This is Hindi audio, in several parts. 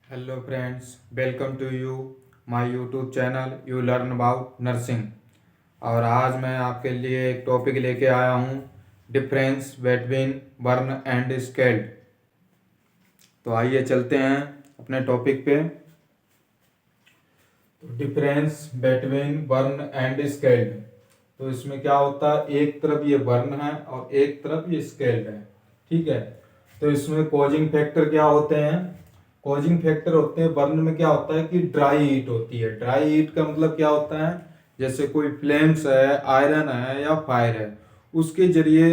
Hello friends, welcome to you my YouTube channel you learn about nursing. और आज मैं आपके लिए एक टॉपिक लेके आया हूँ, difference between burn and scaled. तो आइए चलते हैं अपने टॉपिक पे। तो difference between burn and scaled, तो इसमें क्या होता है, एक तरफ ये बर्न है और एक तरफ ये स्केल्ड है। ठीक है, तो इसमें कॉजिंग फैक्टर क्या होते हैं? कॉजिंग फैक्टर होते हैं बर्न में, क्या होता है कि ड्राई हीट होती है। ड्राई हीट का मतलब क्या होता है, जैसे कोई फ्लेम्स है, आयरन है या फायर है, उसके जरिए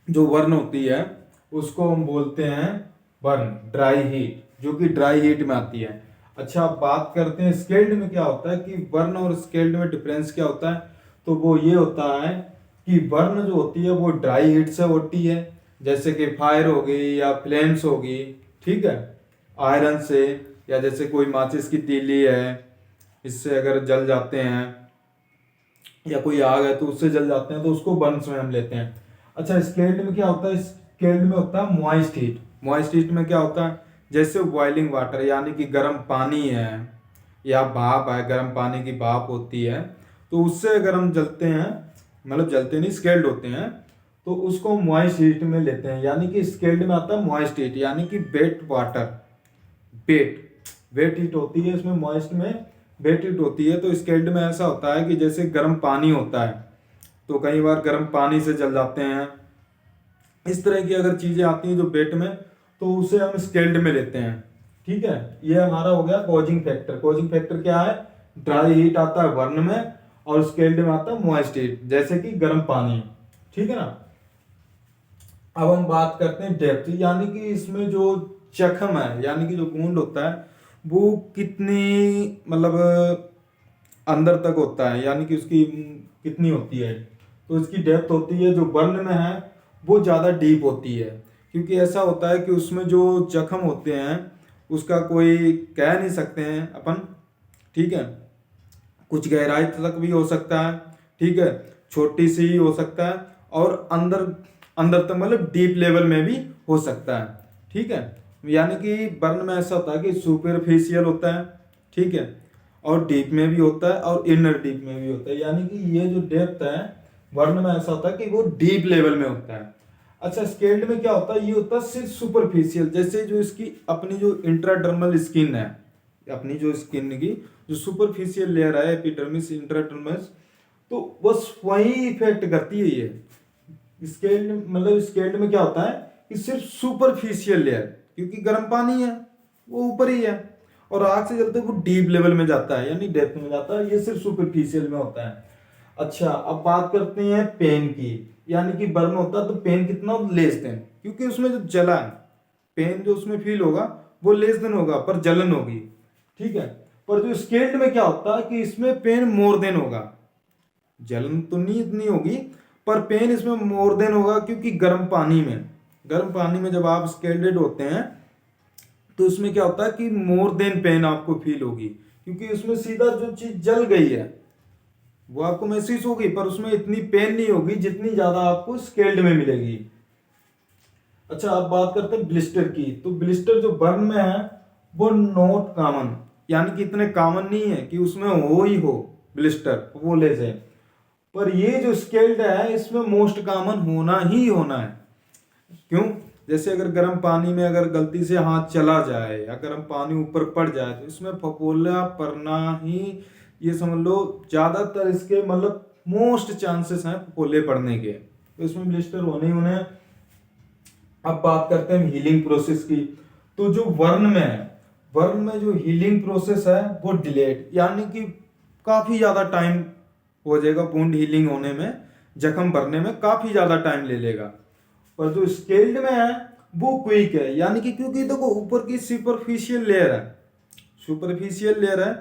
जो बर्न होती है उसको हम बोलते हैं बर्न, ड्राई हीट, जो कि ड्राई हीट में आती है। अच्छा, अब बात करते हैं स्केल्ड में क्या होता है कि बर्न और स्केल्ड में डिफरेंस क्या होता है। तो वो ये होता है कि बर्न जो होती है वो ड्राई हीट से होती है, जैसे कि फायर हो गई या फ्लेम्स होगी, ठीक है, आयरन से, या जैसे कोई माचिस की तीली है, इससे अगर जल जाते हैं, या कोई आग है तो उससे जल जाते हैं, तो उसको बर्न्स में हम लेते हैं। अच्छा, स्केल्ड में क्या होता है? स्केल्ड में होता है मॉइस्ट हीट। मॉइस्ट हीट में क्या होता है, जैसे बॉइलिंग वाटर, यानी कि गर्म पानी है या भाप है, गर्म पानी की भाप होती है, तो उससे अगर हम जलते हैं, मतलब जलते नहीं, स्केल्ड होते हैं, तो उसको मॉइस्ट हीट में लेते हैं। यानी कि स्केल्ड में आता है मॉइस्ट हीट, यानी कि wet water, wet wet heat होती है इसमें, मॉइस्ट में वेट हीट होती है। तो स्केल्ड में ऐसा होता है कि जैसे गर्म पानी होता है, तो कई बार गर्म पानी से जल जाते हैं। इस तरह की अगर चीजें आती हैं जो वेट में, तो उसे हम स्केल्ड में लेते हैं। ठीक है, ये हमारा हो गया कॉजिंग फैक्टर। कॉजिंग फैक्टर क्या है? ड्राई हीट आता है बर्न में, और स्केल्ड में आता है मॉइस्ट हीट, जैसे कि गर्म पानी। ठीक है ना। अब हम बात करते हैं डेप्थ, यानी कि इसमें जो जख्म है, यानी कि जो वुंड होता है, वो कितनी, मतलब अंदर तक होता है, यानी कि उसकी कितनी होती है। तो इसकी डेप्थ होती है जो बर्न में है वो ज़्यादा डीप होती है, क्योंकि ऐसा होता है कि उसमें जो जख्म होते हैं उसका कोई कह नहीं सकते हैं अपन। ठीक है, कुछ गहराई तक भी हो सकता है, ठीक है, छोटी सी ही हो सकता है, और अंदर अंदर तक, मतलब डीप लेवल में भी हो सकता है। ठीक है, यानी कि बर्न में ऐसा होता है कि सुपरफिशियल होता है, ठीक है, और डीप में भी होता है और इनर डीप में भी होता है। यानी कि ये जो डेप्थ है बर्न में ऐसा होता है कि वो डीप लेवल में होता है। अच्छा, स्केल्ड में क्या होता है? ये होता है सिर्फ सुपरफिशियल, जैसे जो इसकी अपनी जो इंट्राडर्मल स्किन है, अपनी जो स्किन की जो सुपरफिशियल लेयर है, एपिडर्मिस, इंट्राडर्मिस, तो बस वही इफेक्ट करती है ये। स्केल्ड मतलब स्केल्ड में क्या होता है कि सिर्फ सुपरफिशियल लेयर, क्योंकि गर्म पानी है वो ऊपर ही है, और आग से जलते वो डीप लेवल में जाता है, यानी डेप्थ में जाता है। ये सिर्फ सुपरफिशियल में होता है। अच्छा, अब बात करते हैं पेन की। यानी कि बर्न होता है तो पेन कितना? लेस देन, क्योंकि उसमें जो जला है, पेन जो उसमें फील होगा वो लेस देन होगा, पर जलन होगी। ठीक है, पर जो स्केल्ड में क्या होता है कि इसमें पेन मोर देन होगा। जलन तो नहीं इतनी होगी, पर पेन इसमें मोर देन होगा, क्योंकि गर्म पानी में जब आप स्केल्डेड होते हैं तो उसमें क्या होता है कि मोर देन पेन आपको फील होगी, क्योंकि उसमें सीधा जो चीज जल गई है वो आपको महसूस होगी, पर उसमें इतनी पेन नहीं होगी जितनी ज्यादा आपको स्केल्ड में मिलेगी। अच्छा, अब बात करते हैं ब्लिस्टर की। तो ब्लिस्टर जो बर्न में है वो नॉट कॉमन, यानी कि इतने कॉमन नहीं है कि उसमें हो ही हो ब्लिस्टर, वो ले जाए। पर ये जो स्केल्ड है इसमें मोस्ट कॉमन होना ही होना है। क्यों? जैसे अगर गर्म पानी में अगर गलती से हाथ चला जाए या गर्म पानी ऊपर पड़ जाए, तो इसमें फफोला पड़ना ही, ये समझ लो ज्यादातर इसके, मतलब मोस्ट चांसेस हैं फफोले पड़ने के, तो इसमें ब्लिस्टर होने ही होने हैं। अब बात करते हैं हीलिंग प्रोसेस की। तो जो वर्न में है, वर्न में जो हीलिंग प्रोसेस है वो डिलेड, यानी कि काफी ज्यादा टाइम हो जाएगा वुंड हीलिंग होने में, जख्म भरने में काफी ज्यादा टाइम ले लेगा। पर जो स्केल्ड में है वो क्विक है, यानी कि क्योंकि देखो ऊपर की सुपरफिशियल लेयर है, सुपरफिशियल लेयर है,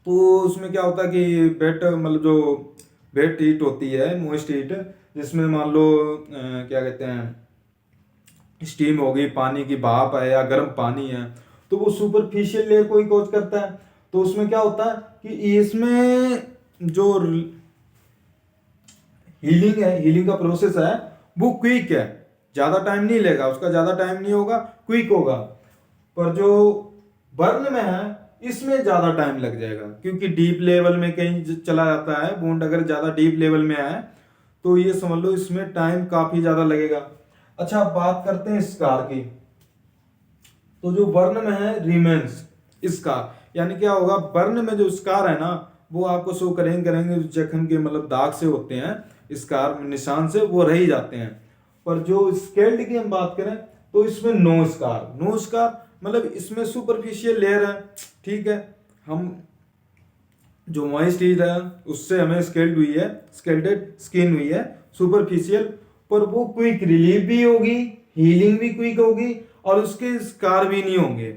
तो उसमें क्या होता है कि वेट, मतलब जो वेट हीट होती है, मोइस्ट हीट, जिसमें मान लो क्या कहते हैं, स्टीम होगी, पानी की भाप है या गर्म पानी है, तो वो सुपरफिशियल लेयर को ही कोच करता है। तो उसमें क्या होता है कि इसमें जो हीलिंग है, हीलिंग का प्रोसेस है वो क्विक है, ज्यादा टाइम नहीं लेगा, उसका ज्यादा टाइम नहीं होगा, क्विक होगा। पर जो बर्न में है इसमें ज्यादा टाइम लग जाएगा, क्योंकि डीप लेवल में कहीं चला जाता है वुंड, अगर ज्यादा डीप लेवल में है तो ये समझ लो इसमें टाइम काफी ज्यादा लगेगा। अच्छा, अब बात करते हैं स्कार की। तो जो बर्न में है रिमेन्स स्कार, यानी क्या होगा, बर्न में जो स्कार है ना वो आपको शो करेंगे जख्म के मतलब दाग से होते हैं, स्कार निशान से वो रह ही जाते हैं। पर जो स्केल्ड की हम बात करें तो इसमें नो स्कार, नो स्कार मतलब इसमें सुपरफिशियल लेयर है, ठीक है। हम जो मॉइस्ट ईज है उससे हमें स्केल्ड हुई है, स्केल्डेड स्किन हुई है सुपरफिशियल, पर वो क्विक रिलीफ भी होगी, हीलिंग भी क्विक होगी और उसके स्कार भी नहीं होंगे।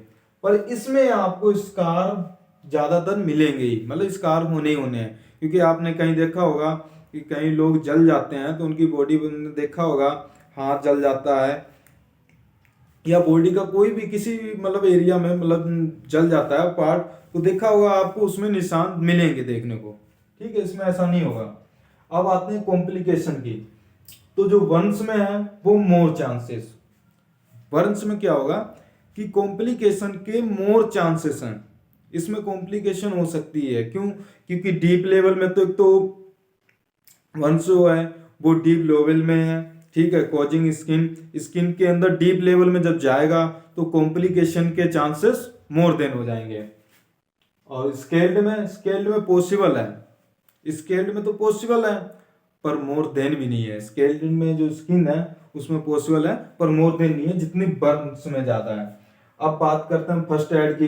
पर इसमें आपको स्कार ज्यादातर मिलेंगे ही, मतलब स्कार होने ही होने हैं, क्योंकि आपने कहीं देखा होगा कि कई लोग जल जाते हैं तो उनकी बॉडी में देखा होगा हाथ जल जाता है या बॉडी का कोई भी किसी भी मतलब एरिया में मतलब जल जाता है पार्ट, तो देखा होगा आपको उसमें निशान मिलेंगे देखने को, ठीक है। इसमें ऐसा नहीं होगा। अब आते हैं कॉम्प्लिकेशन की। तो जो वंश में है वो मोर चांसेस, वंश में क्या होगा कि कॉम्प्लिकेशन के मोर चांसेस हैं, इसमें कॉम्प्लिकेशन हो सकती है। क्यों? क्योंकि डीप लेवल में तो एक तो वंश जो है वो डीप लेवल में है, ठीक है, कॉजिंग स्किन, स्किन के अंदर डीप लेवल में जब जाएगा तो कॉम्प्लिकेशन के चांसेस मोर देन हो जाएंगे। और स्केल्ड में पॉसिबल है, स्केल्ड में तो पॉसिबल है पर मोर देन भी नहीं है। स्केल्ड में जो स्किन है उसमें पॉसिबल है पर मोर देन नहीं है, जितनी बर्न्स में ज्यादा है। अब बात करते हैं फर्स्ट एड की।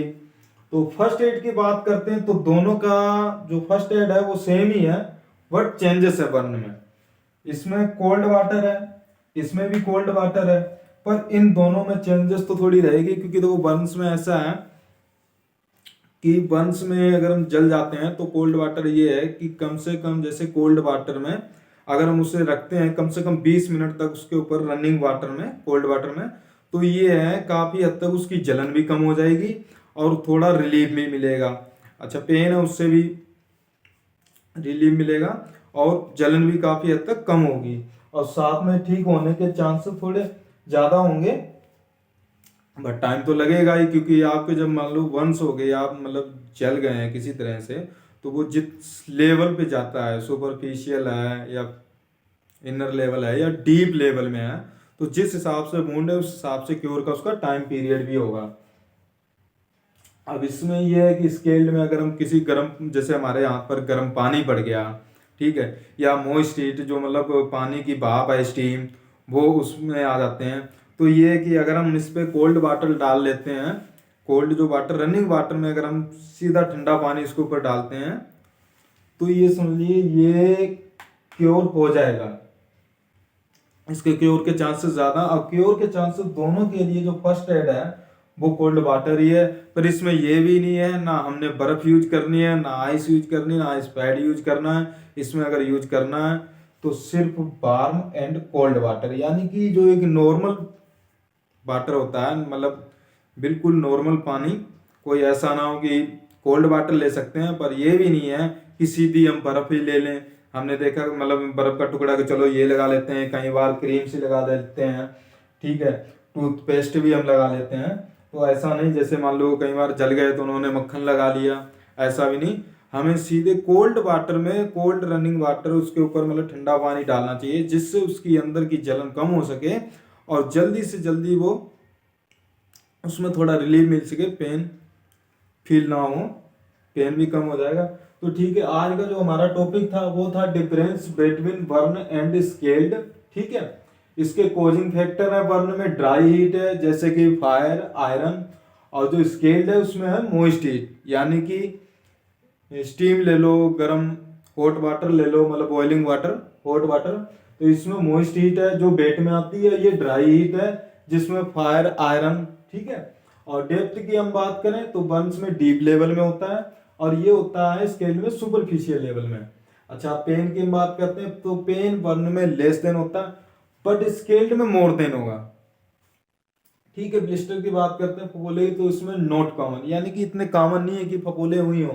तो फर्स्ट एड की बात करते हैं तो दोनों का जो फर्स्ट एड है वो सेम ही है, बट चेंजेस है बर्न में। इसमें कोल्ड वाटर है, इसमें भी कोल्ड वाटर है, पर इन दोनों में चेंजेस तो थोड़ी रहेगी, क्योंकि देखो बर्न्स में ऐसा है कि बर्न्स में अगर हम जल जाते हैं तो कोल्ड वाटर ये है कि कम से कम, जैसे कोल्ड वाटर में अगर हम उसे रखते हैं कम से कम 20 मिनट तक उसके ऊपर रनिंग वाटर में, कोल्ड वाटर में, तो ये है काफी हद तक उसकी जलन भी कम हो जाएगी और थोड़ा रिलीफ भी मिलेगा। अच्छा, पेन है उससे भी रिलीफ मिलेगा और जलन भी काफी हद तक कम होगी और साथ में ठीक होने के चांसेस थोड़े ज्यादा होंगे, बट टाइम तो लगेगा ही, क्योंकि आपके जब मान लो वंस हो गए, आप मतलब जल गए हैं किसी तरह से, तो वो जिस लेवल पे जाता है, सुपरफिशियल है या इनर लेवल है या डीप लेवल में है, तो जिस हिसाब से वुंड है उस हिसाब से क्योर का उसका टाइम पीरियड भी होगा। अब इसमें यह है कि स्केल्ड में अगर हम किसी गर्म, जैसे हमारे यहाँ पर गर्म पानी पड़ गया, ठीक है, या मोइस्ट हीट जो मतलब पानी की भाप है, स्टीम, वो उसमें आ जाते हैं, तो ये है कि अगर हम इस पे कोल्ड वाटर डाल लेते हैं, कोल्ड जो वाटर, रनिंग वाटर में अगर हम सीधा ठंडा पानी इसके ऊपर डालते हैं तो ये समझिए ये क्योर हो जाएगा, इसके क्योर के चांसेस ज्यादा। और क्योर के चांसेस दोनों के लिए जो फर्स्ट एड है वो कोल्ड वाटर ही है, पर इसमें ये भी नहीं है ना हमने बर्फ यूज करनी है, ना आइस यूज करनी है, ना आइस पैड यूज करना है। इसमें अगर यूज करना है तो सिर्फ वार्म एंड कोल्ड वाटर, यानी कि जो एक नॉर्मल वाटर होता है, मतलब बिल्कुल नॉर्मल पानी, कोई ऐसा ना हो कि कोल्ड वाटर ले सकते हैं पर ये भी नहीं है कि सीधी हम बर्फ ही ले लें। हमने देखा मतलब बर्फ का टुकड़ा कि चलो ये लगा लेते हैं, कई बार क्रीम से लगा देते हैं, ठीक है, टूथपेस्ट भी हम लगा लेते हैं। तो ऐसा नहीं, जैसे मान लो कई बार जल गए तो उन्होंने मक्खन लगा लिया, ऐसा भी नहीं। हमें सीधे कोल्ड वाटर में, कोल्ड रनिंग वाटर, उसके ऊपर मतलब ठंडा पानी डालना चाहिए जिससे उसकी अंदर की जलन कम हो सके और जल्दी से जल्दी वो उसमें थोड़ा रिलीफ मिल सके, पेन फील ना हो, पेन भी कम हो जाएगा। तो ठीक है, आज का जो हमारा टॉपिक था वो था difference between burn and scaled, ठीक है। इसके कोजिंग फैक्टर है, बर्न में ड्राई हीट है जैसे कि फायर, आयरन, और जो स्केल्ड है उसमें है मोइस्ट हीट, यानी कि स्टीम ले लो, गर्म हॉट वाटर ले लो, मतलब बॉइलिंग वाटर, हॉट वाटर। तो इसमें मोइस्ट हीट है जो बेट में आती है, ये ड्राई हीट है जिसमें फायर, आयरन, ठीक है। और डेप्थ की हम बात करें तो बर्न्स में डीप लेवल में होता है और ये होता है स्केल्ड में सुपरफिशियल लेवल में। अच्छा, पेन की हम बात करते हैं तो पेन बर्न में लेस देन होता है बट स्केल्ड में मोर देन होगा, ठीक है। ब्लिस्टर की बात करते हैं, फफोले, तो इसमें नॉट कॉमन, यानी कि इतने कॉमन नहीं है कि फफोले हुई हो,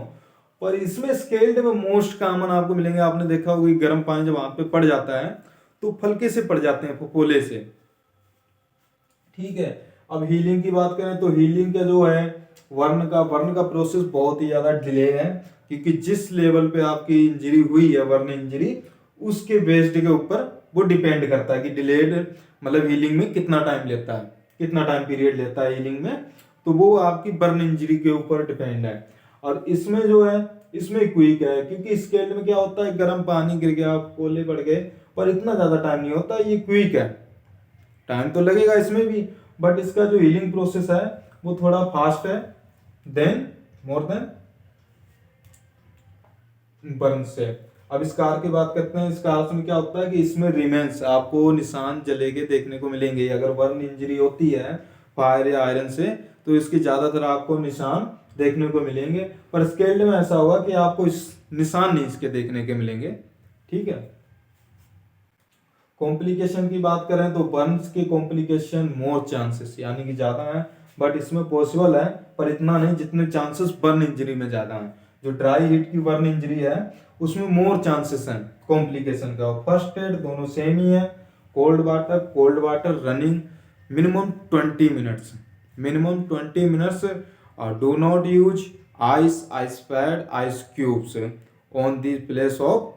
पर इसमें स्केल्ड में मोस्ट कॉमन आपको मिलेंगे। आपने देखा होगा गर्म पानी जब वहां पे पड़ जाता है तो फलके से पड़ जाते हैं, फफोले से, ठीक है। अब हीलिंग की बात करें तो हीलिंग का जो है बर्न का प्रोसेस बहुत ही ज़्यादा डिले है, क्योंकि जिस लेवल पे आपकी इंजरी हुई है, बर्न इंजरी, उसके बेस्ड के ऊपर वो डिपेंड करता है कि डिलेड मतलब हीलिंग में कितना टाइम लेता है, कितना टाइम पीरियड लेता है हीलिंग में, तो वो आपकी बर्न इंजरी के ऊपर डिपेंड है। और इसमें जो है इसमें क्विक है, क्योंकि स्केल्ड में क्या होता है गर्म पानी गिर गया, कोले पड़ गए, पर इतना ज्यादा टाइम नहीं होता, ये क्विक है। टाइम तो लगेगा इसमें भी, बट इसका जो हीलिंग प्रोसेस है वो थोड़ा फास्ट है देन मोर देन बर्न से। अब स्कार की बात करते हैं। स्कार में क्या होता है कि इसमें रिमेंस आपको निशान जले के देखने को मिलेंगे। अगर बर्न इंजरी होती है फायर या आयरन से तो इसके ज्यादातर आपको निशान देखने को मिलेंगे, पर स्केल्ड में ऐसा होगा कि आपको इस निशान नहीं इसके देखने के मिलेंगे। ठीक है। कॉम्प्लिकेशन की बात करें तो बर्न्स के कॉम्प्लिकेशन मोर चांसेस यानी कि ज्यादा है, बट इसमें पॉसिबल है पर इतना नहीं जितने चांसेस बर्न इंजरी में ज्यादा है। जो ड्राई हीट की बर्न इंजरी है उसमें मोर चांसेस हैं कॉम्प्लिकेशन का। फर्स्ट एड दोनों सेम ही है। Cold water running minimum 20 minutes, minimum 20 minutes. और do not use ice pad, ice cubes on the place of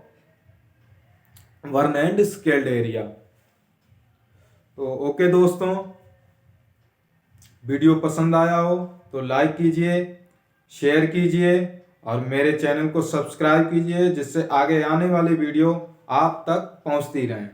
burn and scald area. तो ओके दोस्तों, वीडियो पसंद आया हो तो लाइक कीजिए, शेयर कीजिए और मेरे चैनल को सब्सक्राइब कीजिए, जिससे आगे आने वाली वीडियो आप तक पहुंचती रहें।